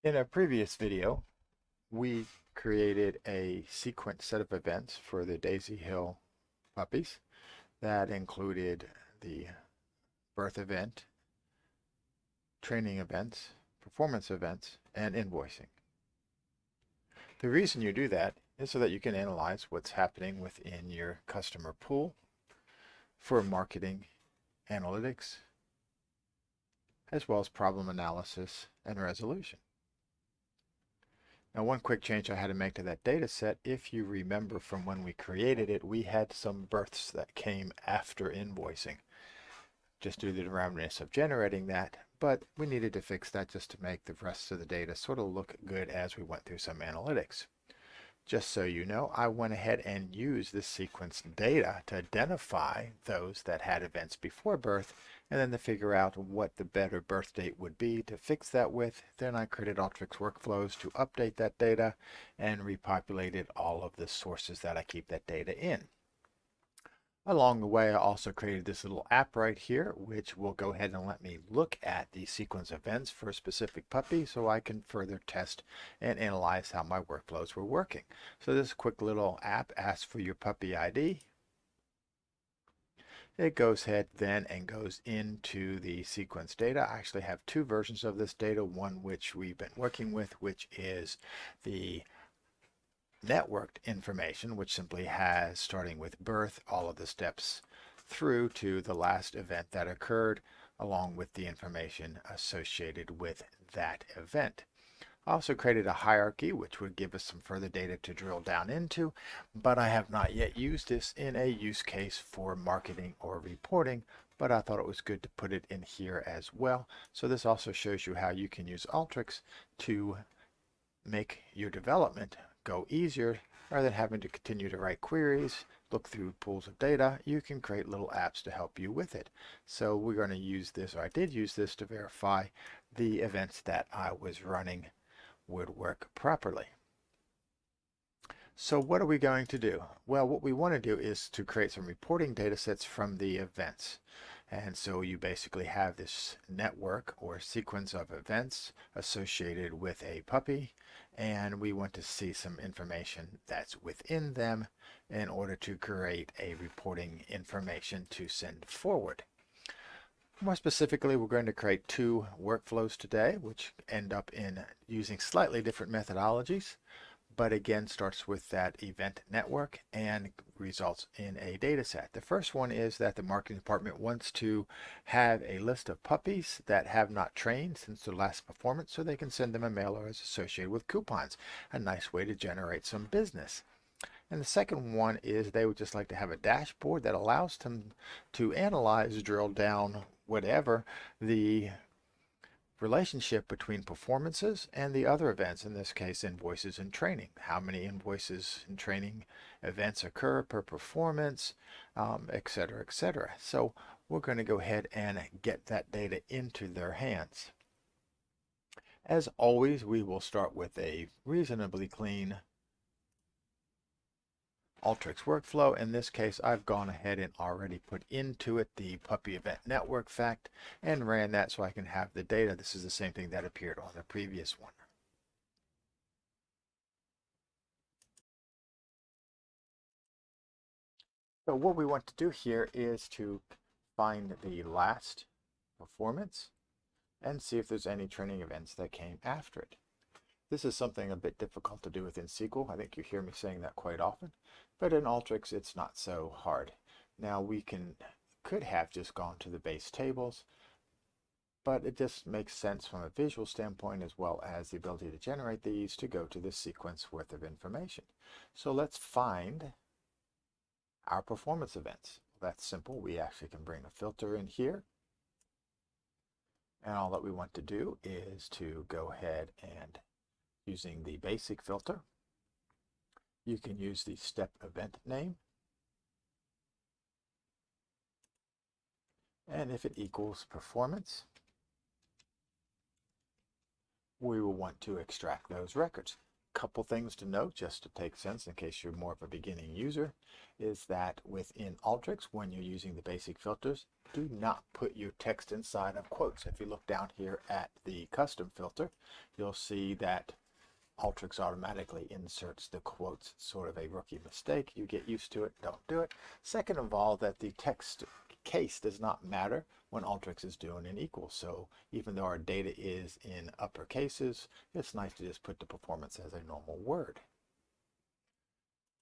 In a previous video, we created a sequence set of events for the Daisy Hill puppies that included the birth event, training events, performance events, and invoicing. The reason you do that is so that you can analyze what's happening within your customer pool for marketing analytics, as well as problem analysis and resolution. Now, one quick change I had to make to that data set, if you remember from when we created it, we had some births that came after invoicing, just due to the randomness of generating that, but we needed to fix that just to make the rest of the data sort of look good as we went through some analytics. Just so you know, I went ahead and used this sequence data to identify those that had events before birth, and then to figure out what the better birth date would be to fix that with. Then I created Alteryx workflows to update that data and repopulated all of the sources that I keep that data in. Along the way, I also created this little app right here, which will go ahead and let me look at the sequence events for a specific puppy so I can further test and analyze how my workflows were working. So this quick little app asks for your puppy ID. It goes ahead then and goes into the sequence data. I actually have two versions of this data, one which we've been working with, which is the networked information, which simply has, starting with birth, all of the steps through to the last event that occurred, along with the information associated with that event. I also created a hierarchy, which would give us some further data to drill down into, but I have not yet used this in a use case for marketing or reporting, but I thought it was good to put it in here as well. So this also shows you how you can use Alteryx to make your development go easier. Rather than having to continue to write queries, look through pools of data, you can create little apps to help you with it. So we're going to use this, or I did use this, to verify the events that I was running would work properly. So what are we going to do? Well, what we want to do is to create some reporting data sets from the events. And so you basically have this network or sequence of events associated with a puppy, and we want to see some information that's within them in order to create a reporting information to send forward. More specifically, we're going to create two workflows today, which end up in using slightly different methodologies, but again starts with that event network and results in a data set. The first one is that the marketing department wants to have a list of puppies that have not trained since their last performance, so they can send them a mailer as associated with coupons. A nice way to generate some business. And the second one is they would just like to have a dashboard that allows them to analyze, drill down, whatever the relationship between performances and the other events, in this case invoices and training. How many invoices and training events occur per performance, etc., etc. So we're going to go ahead and get that data into their hands. As always, we will start with a reasonably clean Alteryx workflow. In this case, I've gone ahead and already put into it the puppy event network fact and ran that so I can have the data. This is the same thing that appeared on the previous one. So what we want to do here is to find the last performance and see if there's any training events that came after it. This is something a bit difficult to do within SQL. I think you hear me saying that quite often, but in Alteryx it's not so hard. Now we could have just gone to the base tables, but it just makes sense from a visual standpoint, as well as the ability to generate these, to go to this sequence worth of information. So let's find our performance events. That's simple. We actually can bring a filter in here, and all that we want to do is to go ahead and, using the basic filter, you can use the step event name, and if it equals performance, we will want to extract those records. couple things to note just to take sense in case you're more of a beginning user is that within Alteryx, when you're using the basic filters, do not put your text inside of quotes. If you look down here at the custom filter, you'll see that Alteryx automatically inserts the quotes. Sort of a rookie mistake. You get used to it, don't do it. Second of all, that the text case does not matter when Alteryx is doing an equal. So even though our data is in upper cases, it's nice to just put the performance as a normal word.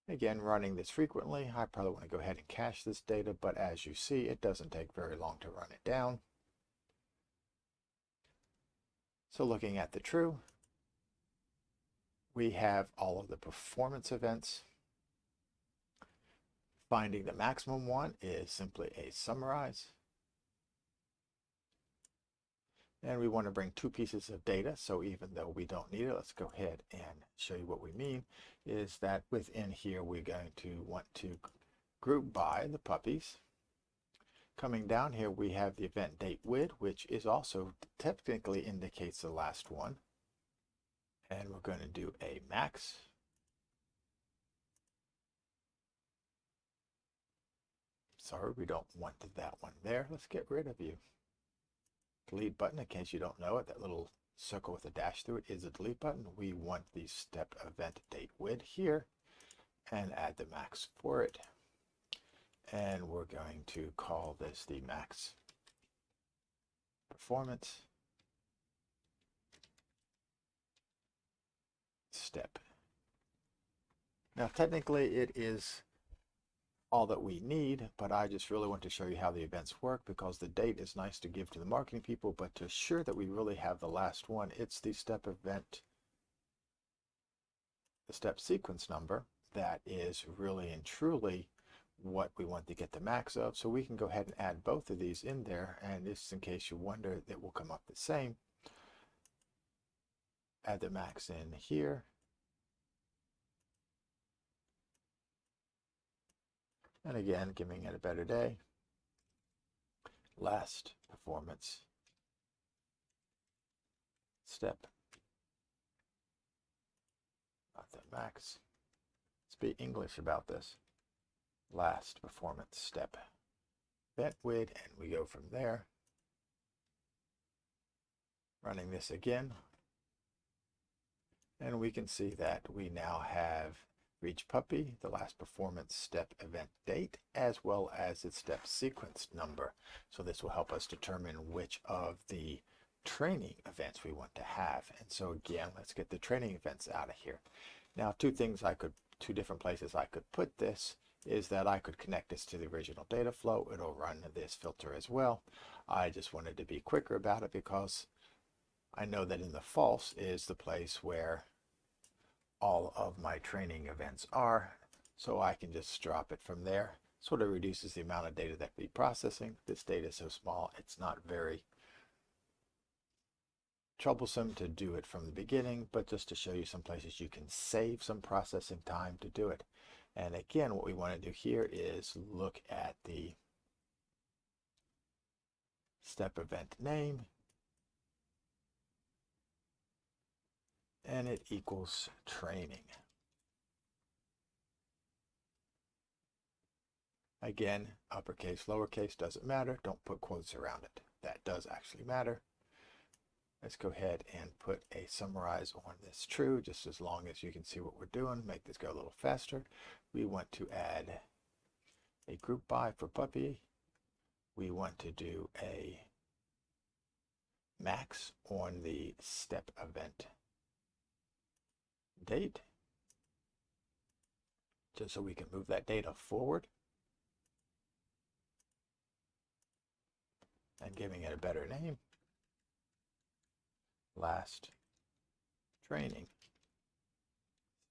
Again, running this frequently, I probably want to go ahead and cache this data, but as you see, it doesn't take very long to run it down. So looking at the true, we have all of the performance events. Finding the maximum one is simply a summarize. And we want to bring two pieces of data, so even though we don't need it, let's go ahead and show you what we mean, is that within here we're going to want to group by the puppies. Coming down here we have the event date wid, which is also technically indicates the last one. And we're going to do a max. Sorry, we don't want that one there. Let's get rid of you. Delete button, in case you don't know it, that little circle with a dash through it is a delete button. We want the step event date wid here and add the max for it. And we're going to call this the max performance step. Now technically it is all that we need, but I just really want to show you how the events work, because the date is nice to give to the marketing people, but to assure that we really have the last one, it's the step event, the step sequence number that is really and truly what we want to get the max of. So we can go ahead and add both of these in there, and just in case you wonder, it will come up the same. Add the max in here. And again, giving it a better day. Last performance step. Not the max. Let's be English about this. Last performance step. Event wid, and we go from there. Running this again. And we can see that we now have for each puppy, the last performance step event date, as well as its step sequence number. So this will help us determine which of the training events we want to have. And so again, let's get the training events out of here. Now, two different places I could put this is that I could connect this to the original data flow. It'll run this filter as well. I just wanted to be quicker about it because I know that in the false is the place where all of my training events are, so I can just drop it from there. Sort of reduces the amount of data that we're processing. This data is so small, it's not very troublesome to do it from the beginning, but just to show you some places you can save some processing time to do it. And again, what we want to do here is look at the step event name, and it equals training. Again, uppercase, lowercase, doesn't matter. Don't put quotes around it. That does actually matter. Let's go ahead and put a summarize on this true, just as long as you can see what we're doing. Make this go a little faster. We want to add a group by for puppy. We want to do a max on the step event date, just so we can move that data forward. And giving it a better name. Last training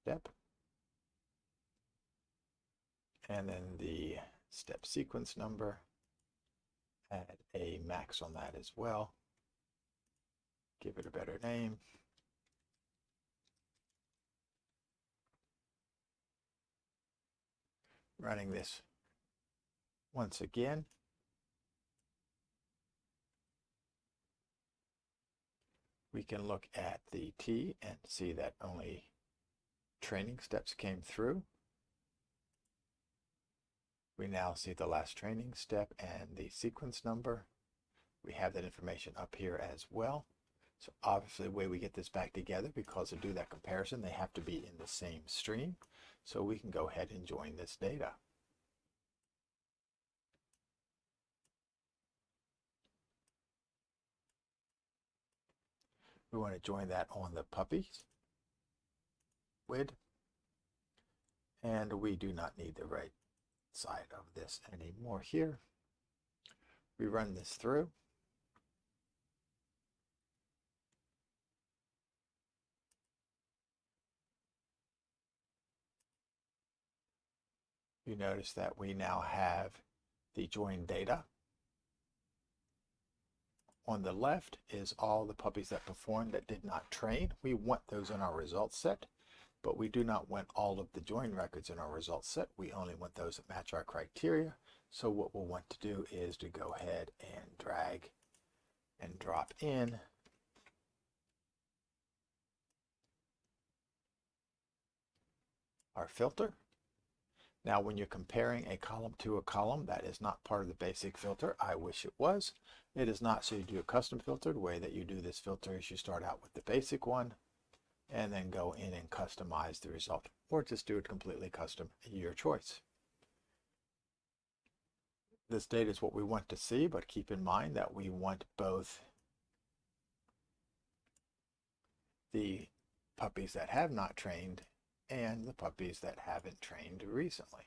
step. And then the step sequence number. Add a max on that as well. Give it a better name. Running this once again. We can look at the T and see that only training steps came through. We now see the last training step and the sequence number. We have that information up here as well. So obviously the way we get this back together, because to do that comparison, they have to be in the same stream. So we can go ahead and join this data. We want to join that on the puppies WID. And we do not need the right side of this anymore here. We run this through. You notice that we now have the joined data. On the left is all the puppies that performed that did not train. We want those in our results set, but we do not want all of the join records in our results set. We only want those that match our criteria. So what we'll want to do is to go ahead and drag and drop in our filter. Now, when you're comparing a column to a column, that is not part of the basic filter. I wish it was. It is not. So you do a custom filter. The way that you do this filter is you start out with the basic one and then go in and customize the result, or just do it completely custom, your choice. This data is what we want to see, but keep in mind that we want both the puppies that have not trained and the puppies that haven't trained recently.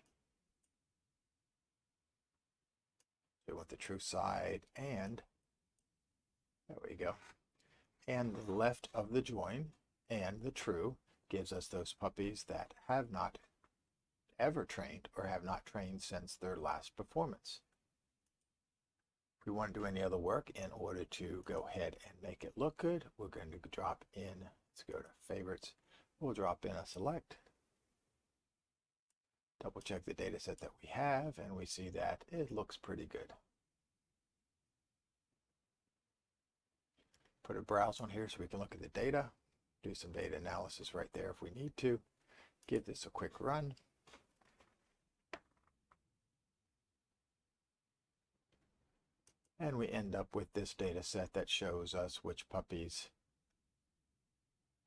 We want the true side, and there we go. And the left of the join and the true gives us those puppies that have not ever trained or have not trained since their last performance. If we want to do any other work in order to go ahead and make it look good, we're going to drop in, let's go to favorites. We'll drop in a select, double check the data set that we have, and we see that it looks pretty good. Put a browse on here so we can look at the data, do some data analysis right there if we need to. Give this a quick run. And we end up with this data set that shows us which puppies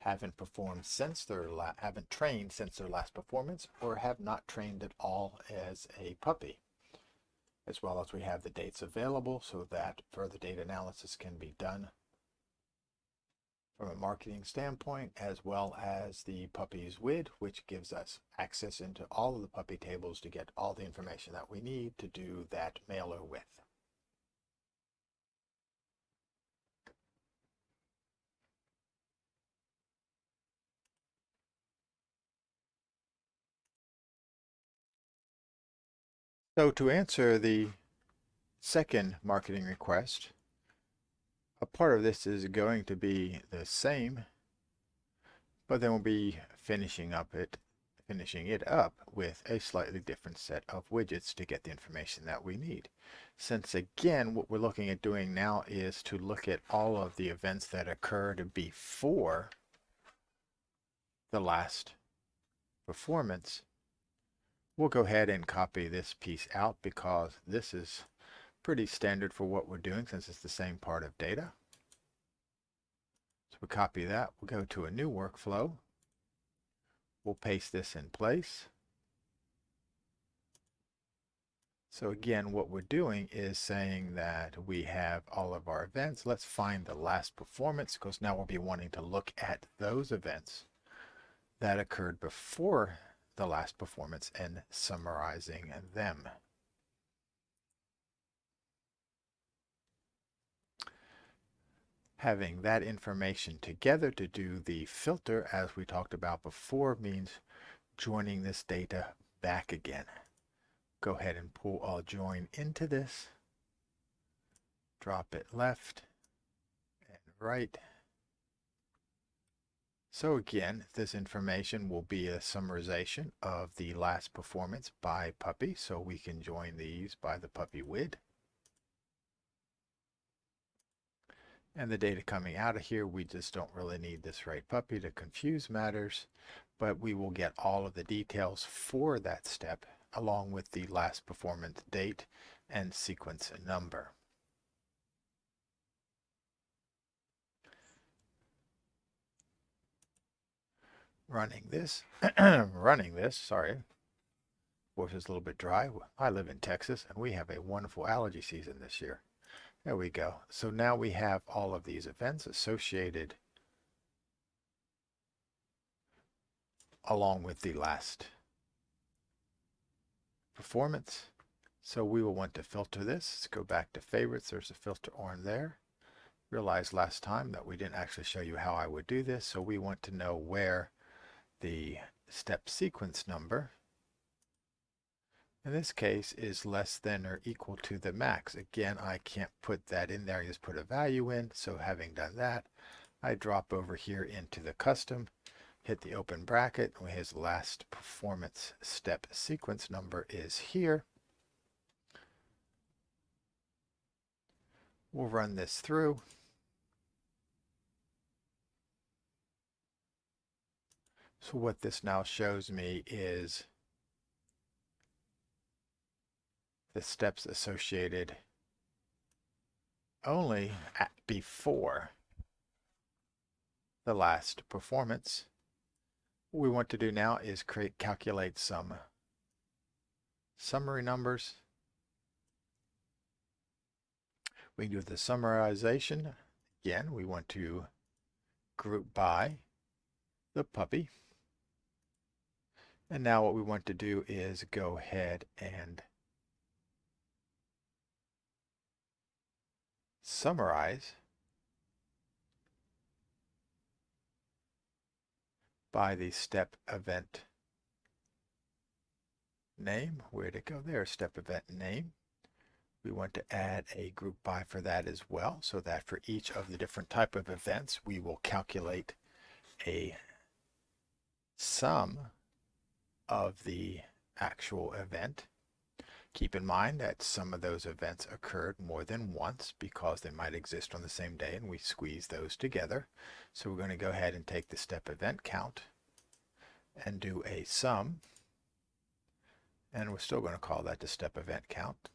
haven't performed since haven't trained since their last performance, or have not trained at all as a puppy. As well as we have the dates available so that further data analysis can be done from a marketing standpoint, as well as the puppies WID, which gives us access into all of the puppy tables to get all the information that we need to do that mailer with. So to answer the second marketing request, a part of this is going to be the same, but then we'll be finishing it up with a slightly different set of widgets to get the information that we need. Since again, what we're looking at doing now is to look at all of the events that occurred before the last performance, we'll go ahead and copy this piece out because this is pretty standard for what we're doing since it's the same part of data. So we copy that, we'll go to a new workflow, we'll paste this in place. So again, what we're doing is saying that we have all of our events. Let's find the last performance, because now we'll be wanting to look at those events that occurred before the last performance and summarizing them. Having that information together to do the filter, as we talked about before, means joining this data back again. Go ahead and pull all join into this, drop it left and right. So again, this information will be a summarization of the last performance by puppy, so we can join these by the puppy WID. And the data coming out of here, we just don't really need this right puppy to confuse matters, but we will get all of the details for that step along with the last performance date and sequence number. Running this, sorry, voice is a little bit dry. I live in Texas and we have a wonderful allergy season this year. There we go. So now we have all of these events associated along with the last performance. So we will want to filter this. Let's go back to favorites. There's a filter on there. Realized last time that we didn't actually show you how I would do this. So we want to know where the step sequence number, in this case, is less than or equal to the max. Again, I can't put that in there. I just put a value in. So having done that, I drop over here into the custom, hit the open bracket, and his last performance step sequence number is here. We'll run this through. So what this now shows me is the steps associated only before the last performance. What we want to do now is calculate some summary numbers. We can do the summarization. Again, we want to group by the puppy. And now what we want to do is go ahead and summarize by the step event name. Where'd it go there? Step event name. We want to add a group by for that as well, so that for each of the different type of events, we will calculate a sum of the actual event. Keep in mind that some of those events occurred more than once because they might exist on the same day, and we squeeze those together. So we're going to go ahead and take the step event count and do a sum, and we're still going to call that the step event count.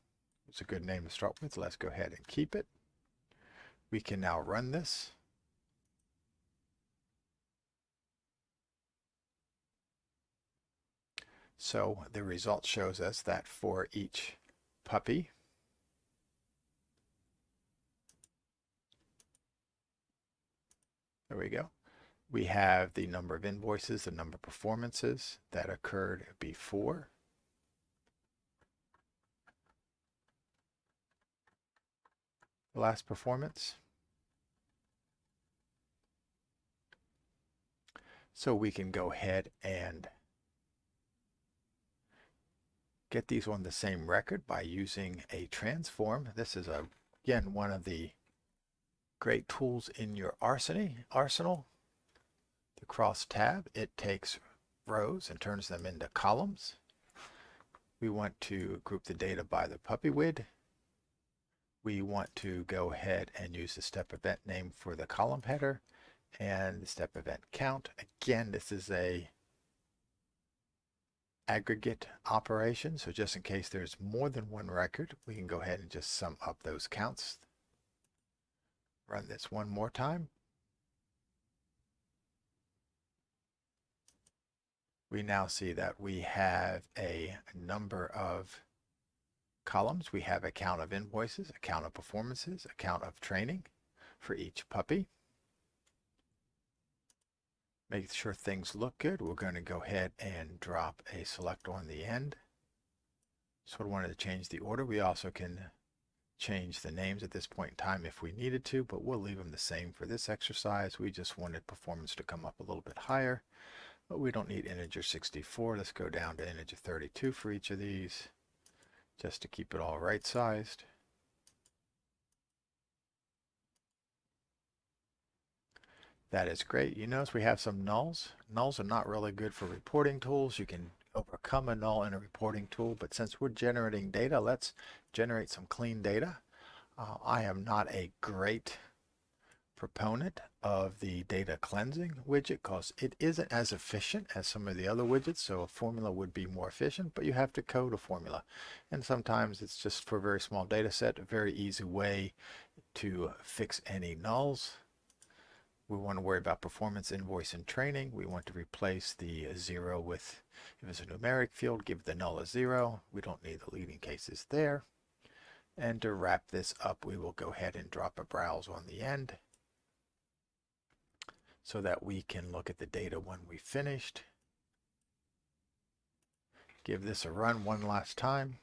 It's a good name to start with. Let's go ahead and keep it. We can now run this. So the result shows us that for each puppy, there we go, we have the number of invoices, the number of performances that occurred before the last performance. So we can go ahead and get these on the same record by using a transform. This is, again, one of the great tools in your arsenal. The cross tab, it takes rows and turns them into columns. We want to group the data by the puppy width. We want to go ahead and use the step event name for the column header and the step event count. Again, this is a aggregate operation, so just in case there's more than one record, we can go ahead and just sum up those counts. Run this one more time. We now see that we have a number of columns. We have a count of invoices, a count of performances, a count of training for each puppy. Make sure things look good. We're going to go ahead and drop a select on the end. So I wanted to change the order. We also can change the names at this point in time if we needed to, but we'll leave them the same for this exercise. We just wanted performance to come up a little bit higher, but we don't need integer 64. Let's go down to integer 32 for each of these, just to keep it all right sized. That is great. You notice we have some nulls. Nulls are not really good for reporting tools. You can overcome a null in a reporting tool, but since we're generating data, let's generate some clean data. I am not a great proponent of the data cleansing widget because it isn't as efficient as some of the other widgets. So a formula would be more efficient, but you have to code a formula. And sometimes it's just for a very small data set, a very easy way to fix any nulls. We want to worry about performance, invoice, and training. We want to replace the 0 with, if it's a numeric field, give the null a 0. We don't need the leading cases there. And to wrap this up, we will go ahead and drop a browse on the end so that we can look at the data when we finished. Give this a run one last time.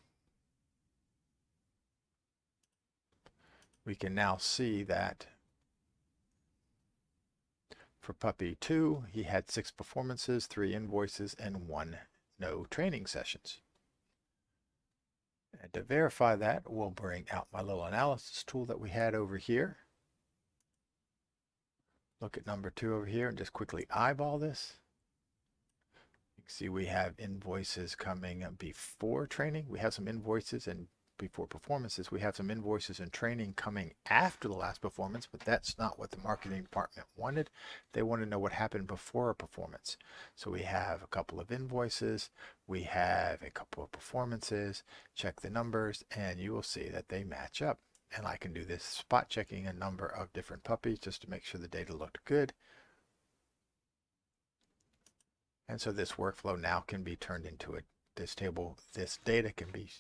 We can now see that for puppy 2, he had 6 performances, 3 invoices, and 1 no training sessions. And to verify that, we'll bring out my little analysis tool that we had over here. Look at number 2 over here and just quickly eyeball this. You can see we have invoices coming before training. We have some invoices and before performances. We have some invoices and training coming after the last performance, but that's not what the marketing department wanted. They want to know what happened before a performance. So we have a couple of invoices, we have a couple of performances, check the numbers, and you will see that they match up. And I can do this spot checking a number of different puppies just to make sure the data looked good. And so this workflow now can be turned into this table. This data can be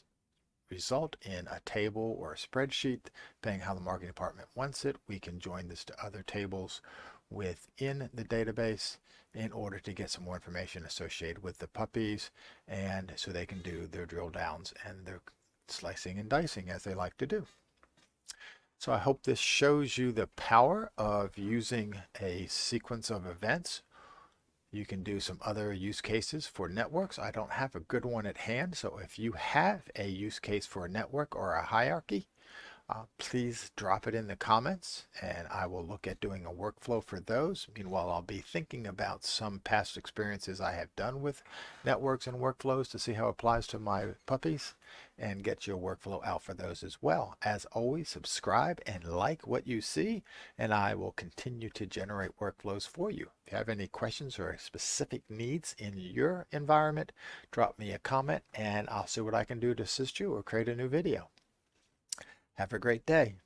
result in a table or a spreadsheet, depending how the marketing department wants it. We can join this to other tables within the database in order to get some more information associated with the puppies, and so they can do their drill downs and their slicing and dicing as they like to do. So I hope this shows you the power of using a sequence of events. You can do some other use cases for networks. I don't have a good one at hand, so if you have a use case for a network or a hierarchy, please drop it in the comments and I will look at doing a workflow for those. Meanwhile, I'll be thinking about some past experiences I have done with networks and workflows to see how it applies to my puppies and get your workflow out for those as well. As always, subscribe and like what you see, and I will continue to generate workflows for you. If you have any questions or specific needs in your environment, drop me a comment and I'll see what I can do to assist you or create a new video. Have a great day.